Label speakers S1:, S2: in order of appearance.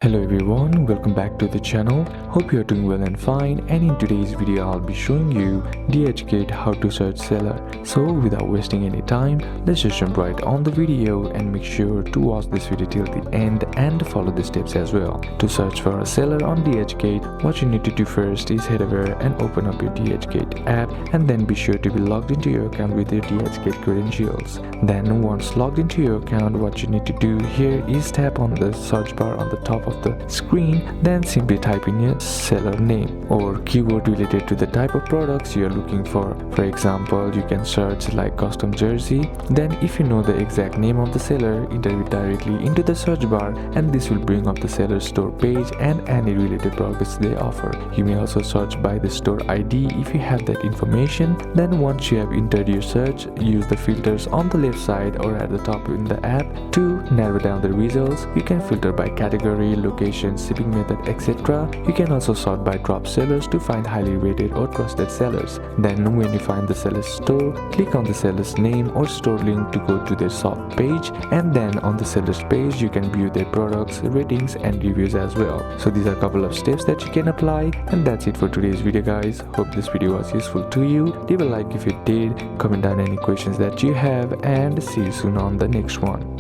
S1: Hello everyone, welcome back to the channel. Hope you are doing well and fine, and in today's video I'll be showing you DHgate how to search seller. So without wasting any time, let's just jump right on the video and make sure to watch this video till the end and follow the steps as well. To search for a seller on DHgate, what you need to do first is head over and open up your DHgate app, and then be sure to be logged into your account with your DHgate credentials. Then once logged into your account, what you need to do here is tap on the search bar on the top of the screen, then simply type in your seller name or keyword related to the type of products you are looking for. For example, you can search like custom jersey. Then if you know the exact name of the seller, enter it directly into the search bar, and this will bring up the seller's store page and any related products they offer. You may also search by the store ID if you have that information. Then once you have entered your search, use the filters on the left side or at the top in the app to narrow down the results. You can filter by category, location, shipping method, etc. You can also sort by drop sellers to find highly rated or trusted sellers. Then when you find the seller's store, click on the seller's name or store link to go to their shop page, and then on the seller's page you can view their products, ratings and reviews as well. So these are a couple of steps that you can apply, and that's it for today's video guys. Hope this video was useful to you. Leave a like if it did, comment down any questions that you have, and see you soon on the next one.